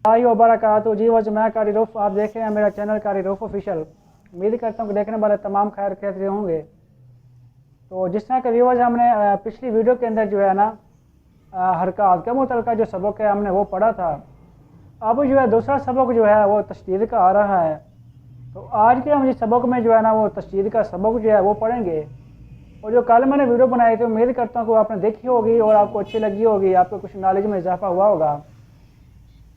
आई वबरकातुहू। जी वज मैं कारी रूफ, आप देख रहे हैं मेरा चैनल कारी रूफ ऑफिशियल। उम्मीद करता हूँ कि देखने वाले तमाम खैर खैरियत से होंगे। तो जिस तरह के व्यूवर्स हमने पिछली वीडियो के अंदर जो है ना हरकत के मुतल्लिक़ जो सबक है हमने वो पढ़ा था। अब जो है दूसरा सबक जो है वो तशदीद का आ रहा है। तो आज के हम इस सबक में जो है ना वो तशदीद का सबक जो है वो पढ़ेंगे। और जो कल मैंने वीडियो बनाई थी उम्मीद करता हूँ कि वो आपने देखी होगी और आपको अच्छी लगी होगी, आपको कुछ नॉलेज में इजाफा हुआ होगा।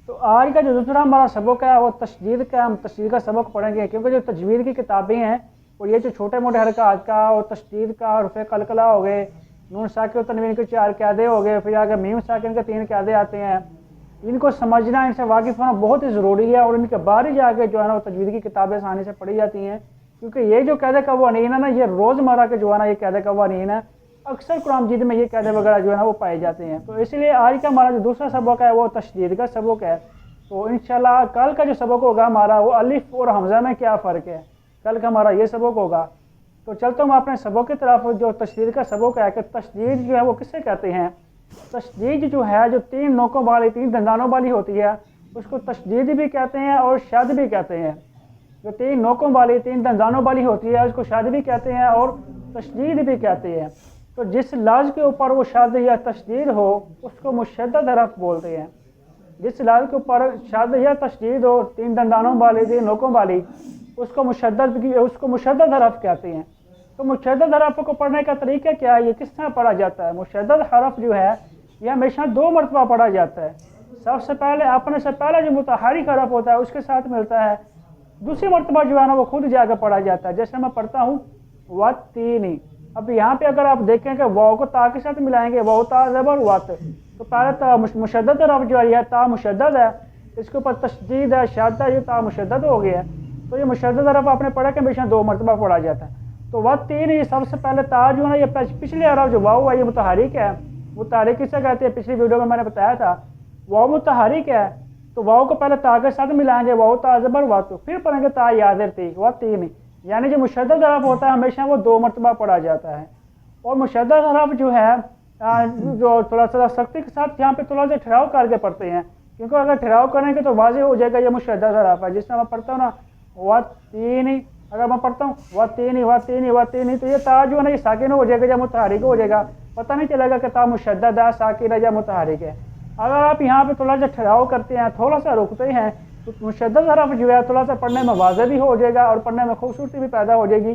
तो आज का जो दूसरा हमारा सबक है वो तशदीद का, हम तशदीद का सबक पढ़ेंगे। क्योंकि जो तजवीद की किताबें हैं और ये जो छोटे मोटे हरकत का और तशदीद का रुफ़े कलकला हो गए, नून साकिन और तनवीन के 4 क़यादे हो गए, फिर आगे मीम साकिन के 3 क़यादे आते हैं। इनको समझना, इनसे वाकिफ़ होना बहुत ही ज़रूरी है। और इनके बाहर ही जाके जो है ना वो तजवीद की किताबें आसानी से पढ़ी जाती हैं। क्योंकि ये जो क़ायदे कवानीन है ना, ये रोज़मर्रा के जो है ना ये क़ायदे कवानीन है, अक्सर कुरान मजीद में ये क़ायदे वगैरह जो है ना वो पाए जाते हैं। तो इसलिए आज का हमारा जो दूसरा सबक है वो तशदीद का सबक है। तो इंशाल्लाह कल का जो सबक होगा हमारा वो अलिफ और हमज़ा में क्या फ़र्क है, कल का हमारा ये सबक होगा। तो चलता हूँ अपने सबक की तरफ। जो तशदीद का सबक है कि तशदीद जो है वो किससे कहते हैं। तशदीद जो है जो 3 नोकों वाली 3 दंदानों वाली होती है उसको तशदीद भी कहते हैं और शद भी कहते हैं। जो 3 नोकों वाली 3 दंदानों वाली होती है उसको शद भी कहते हैं और तशदीद भी कहते हैं। तो जिस लफ्ज़ के ऊपर वो शद या तशदीद हो उसको मुशद्दद हरफ बोलते हैं। जिस लफ्ज़ के ऊपर शद या तशदीद हो 3 दंदानों वाली 3 नोकों वाली उसको मुशद्दद हरफ कहते हैं। तो मुशद्दद हरफ को पढ़ने का तरीका क्या है, ये किस तरह पढ़ा जाता है। मुशद्दद हरफ जो है ये हमेशा 2 मरतबा पढ़ा जाता है। सबसे पहले अपने से पहले जो मुतहरिक हरफ होता है उसके साथ मिलता है, दूसरी मरतबा जो है ना वो खुद जाकर पढ़ा जाता है। जैसे मैं पढ़ता हूँ वतीनी। अब यहाँ पे अगर आप देखें कि वाव को ता के साथ मिलाएंगे, वाव ता ज़बर वत, तो पहले मुशद्दद हरफ जो है यह ता मुशद्दद है, इसके ऊपर तशदीद है शद है, ये ता मुशद्दद हो गया है। तो ये मुशद्दद हरफ आपने पढ़ा कि हमेशा 2 मरतबा पढ़ा जाता है। तो वतीन ये सबसे पहले ता जो है ना ये पिछले हरफ जो वाव है ये मुतहरिक है। मुतहरिक किसे कहते हैं, पिछली वीडियो में मैंने बताया था वाव मुतहरिक है। तो वाव को पहले ता के साथ मिलाएंगे, वाव ता ज़बर वत, फिर पढ़ेंगे ता याज़र ती वतीन। यानी जो मुशद्दद हरफ होता है हमेशा वो 2 मरतबा पढ़ा जाता है। और मुशद्दद हरफ जो है जो थोड़ा सा सख्ती के साथ यहाँ पे थोड़ा सा ठहराव करके पढ़ते हैं। क्योंकि अगर ठहराव करेंगे तो वाज़ेह हो जाएगा ये मुशद्दद हरफ है। जिस तरह मैं पढ़ता हूँ ना वतीनी, अगर मैं पढ़ता हूँ वतीनी वतीनी वतीनी, तो ये ता जो है ना ये साकिन हो जाएगा या मुतहरिक हो जाएगा, पता नहीं चलेगा कि ता मुशद्दद है, साकिन है या मुतहरिक है। अगर आप यहाँ पे थोड़ा सा ठहराव करते हैं, थोड़ा सा रुकते हैं, तो मुशद्दद हरफ जो है थोड़ा सा पढ़ने में वाज़ेह भी हो जाएगा और पढ़ने में खूबसूरती भी पैदा हो जाएगी।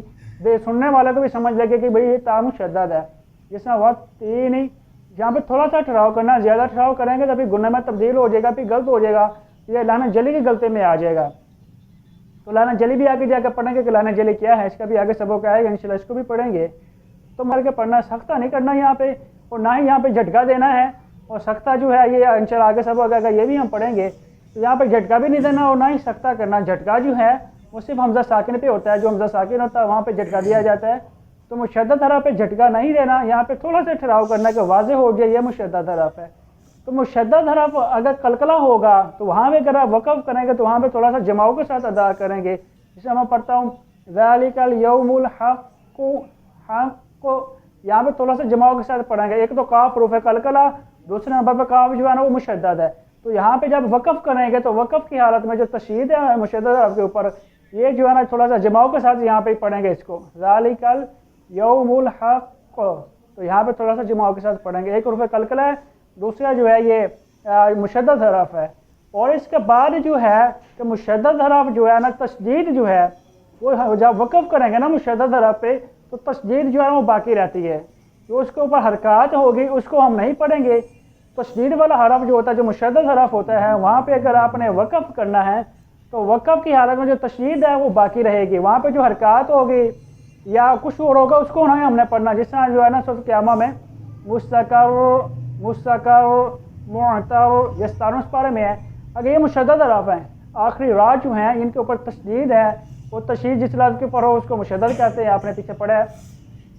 सुनने वाले को भी समझ लगे कि भाई ये ता मुशद्दद है। जिसमें वतीनी यहाँ पे थोड़ा सा ठहराव करना, ज़्यादा ठहराव करेंगे तो फिर गुन्ने में तब्दील हो जाएगा, फिर गलत हो जाएगा, ये लाना जली की गलती में आ जाएगा। तो लाना जली भी आगे जाकर पढ़ेंगे कि लाना जली क्या है, इसका भी आगे सबक आएगा इंशाल्लाह, इसको भी पढ़ेंगे। तो मार के पढ़ना, सख्ता नहीं करना यहाँ पे, और ना ही यहाँ पे झटका देना है। और सख्ता जो है ये इंशाल्लाह आगे सबक आएगा, ये भी हम पढ़ेंगे। तो यहाँ पे झटका भी नहीं देना और ना ही सख्ता करना। झटका जो है वो सिर्फ हमज़ा साकिन पे होता है, जो हमज़ा साकिन होता है वहाँ पे झटका दिया जाता है। तो मुशद्दद हरफ पे झटका नहीं देना, यहाँ पे थोड़ा सा ठहराव करना कि वाज़ेह हो गया ये मुशद्दद हरफ है। तो मुशद्दद हरफ अगर कलकला होगा तो वहाँ पे अगर आप वक़फ़ करेंगे तो वहाँ पे थोड़ा सा जमाव के साथ अदा करेंगे। जैसे मैं पढ़ता हूँ ज़ालिकल यौमुल हक़्क़ु, यहाँ पे थोड़ा सा जमाव के साथ पढ़ेंगे। एक तो काफ रूफ़ कलकला, दूसरे नंबर पर काफ जो है ना वो मुशद्दद है। तो यहाँ पे जब वक़फ़ करेंगे तो वक़फ़ की हालत में जो तशदीद है मुशद्दद हरफ के ऊपर, ये जो है ना थोड़ा सा जमाव के साथ यहाँ पे पढ़ेंगे इसको, ज़ालिकल यौमुल हक़्क़ु। तो यहाँ पे थोड़ा सा जमाव के साथ पढ़ेंगे। एक रूफ़ कलकला है, दूसरा जो है ये मुशद्दद हरफ है। और इसके बाद जो है कि मुशद्दद हरफ जो है ना तशदीद जो है वो जब वक़फ़ करेंगे ना मुशद्दद हरफ पे तो तशदीद जो है वो बाकी रहती है। जो उसके ऊपर हरकत होगी उसको हम नहीं पढ़ेंगे। तशदीद वाला हरफ जो होता है, जो मुशद्दद हरफ होता है, वहाँ पे अगर आपने वक़फ़ करना है तो वक़फ़ की हालत में जो तशदीद है वो बाकी रहेगी। वहाँ पे जो हरकत होगी या कुछ और होगा उसको नहीं हमने पढ़ना। जिस तरह जो है ना सूरत क़यामा में मुस्तक़र मुस्तक़र मुअतर यस्तारुन पारे में है, अगर ये मुशद्दद हरफ हैं, आखिरी रा जो हैं इनके ऊपर तशदीद है, वो तशदीद जिस लफ्ज़ के ऊपर हो उसको मुशद्दद कहते हैं, आपने पीछे पढ़ा है।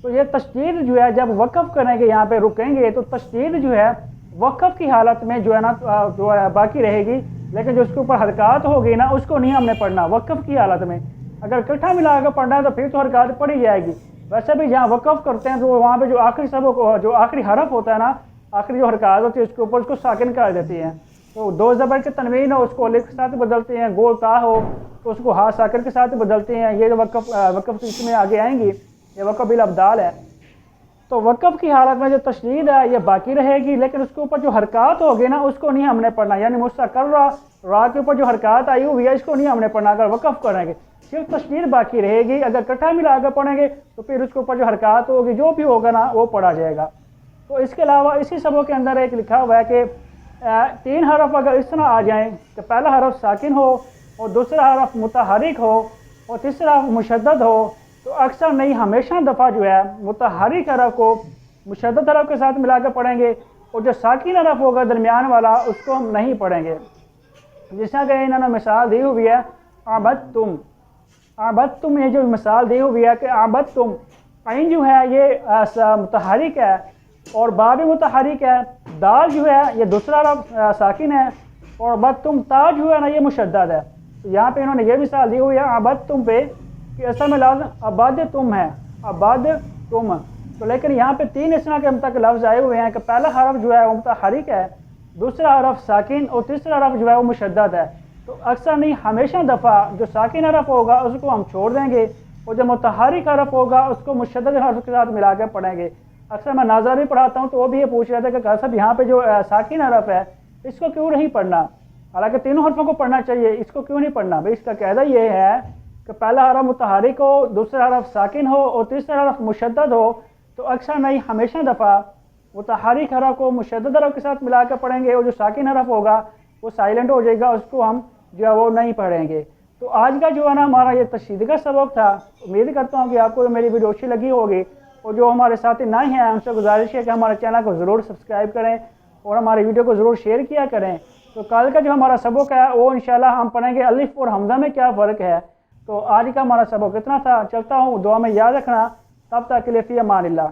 तो ये तशदीद जो है जब वक़फ़ करेंगे यहाँ पे रुकेंगे तो तशदीद जो है वक़फ़ की हालत में जो है ना जो है बाकी रहेगी, लेकिन जो उसके ऊपर हरकत होगी ना उसको नहीं हमने पढ़ना वक़फ़ की हालत में। अगर इकट्ठा मिला कर पढ़ना है तो फिर तो हरकत पढ़ी जाएगी। वैसे भी जहाँ वक़फ़ करते हैं तो वहाँ पे जो आखिरी सबक जो आखिरी हरफ होता है ना, आखिरी जो हरकत होती है उसके ऊपर उसको साकिन कर देती हैं। تو دو زبر کے تنوین ہو اس کو الف کے ساتھ بدلتے ہیں، گول تا ہو تو اس کو ہا ساکن کے ساتھ بدلتے ہیں۔ یہ جو وقف اس میں آگے آئیں گی، یہ وقف بالابدال ہے۔ تو وقف کی حالت میں جو تشدید ہے یہ باقی رہے گی، لیکن اس کے اوپر جو حرکات ہوگی نا اس کو نہیں ہم نے پڑھنا، یعنی مستقل را کے اوپر جو حرکات آئی ہوئی ہے اس کو نہیں ہم نے پڑھنا اگر وقف کریں گے، صرف تشدید باقی رہے گی۔ اگر کٹھا ملا کر پڑھیں گے تو پھر اس کے اوپر جو حرکات ہوگی جو بھی ہوگا نا وہ پڑھا جائے گا۔ تو اس کے علاوہ اسی سبق کے اندر ایک لکھا ہوا ہے کہ 3 حرف اگر اس طرح آ جائیں کہ پہلا حرف ساکن ہو اور دوسرا حرف متحرک ہو اور تیسرا حرف مشدد ہو، تو اکثر نہیں ہمیشہ دفعہ جو ہے متحرک حرف کو مشدد حرف کے ساتھ ملا کر پڑھیں گے، اور جو ساکن حرف ہوگا درمیان والا اس کو ہم نہیں پڑھیں گے۔ جس طرح کہ انہوں نے مثال دی ہوئی ہے عبدتم، عبدتم یہ جو مثال دی ہوئی ہے کہ عبدتم، عین جو ہے یہ متحرک ہے اور با بھی متحرک ہے، دال جو ہے یہ دوسرا حرف ساکن ہے، اور عبدتم تا جو ہے نا یہ مشدد ہے۔ تو یہاں پہ انہوں نے یہ مثال دی ہوئی ہے عبدتم پہ کہ اصل میں لفظ عبدتم ہے، عبدتم، تو لیکن یہاں پہ 3 اس طرح کے تک لفظ آئے ہوئے ہیں کہ پہلا حرف جو ہے وہ متحرک ہے، دوسرا حرف ساکن اور تیسرا حرف جو ہے وہ مشدد ہے۔ تو اکثر نہیں ہمیشہ دفعہ جو ساکن حرف ہوگا اس کو ہم چھوڑ دیں گے اور جو متحرک حرف ہوگا اس کو مشدد حرف کے ساتھ ملا کے پڑھیں گے۔ اکثر میں ناظر بھی پڑھاتا ہوں تو وہ بھی یہ پوچھ رہے تھے کہ صاحب یہاں پہ جو ساکن حرف ہے اس کو کیوں نہیں پڑھنا، حالانکہ تینوں حرفوں کو پڑھنا چاہیے، اس کو کیوں نہیں پڑھنا؟ بھائی اس کا قاعدہ یہ ہے کہ پہلا حرف متحرک ہو، دوسرا حرف ساکن ہو اور تیسرا حرف مشدد ہو، تو اکثر نہیں ہمیشہ دفعہ متحرک حرف کو مشدد حرف کے ساتھ ملا کر پڑھیں گے، اور جو ساکن حرف ہوگا وہ سائلنٹ ہو جائے گا، اس کو ہم جو ہے وہ نہیں پڑھیں گے۔ تو آج کا جو ہے نا ہمارا یہ تشدید کا سبق تھا۔ امید کرتا ہوں کہ آپ کو میری ویڈیو اچھی لگی ہوگی، اور جو ہمارے ساتھی نئے ہیں ان سے گزارش ہے کہ ہمارے چینل کو ضرور سبسکرائب کریں اور ہماری ویڈیو کو ضرور شیئر کیا کریں۔ تو کل کا جو ہمارا سبق ہے وہ انشاءاللہ ہم پڑھیں گے الف اور حمزہ میں کیا فرق ہے۔ تو آج کا ہمارا سبق اتنا تھا، چلتا ہوں، دعا میں یاد رکھنا، تب تک کے لیے فی امان اللہ۔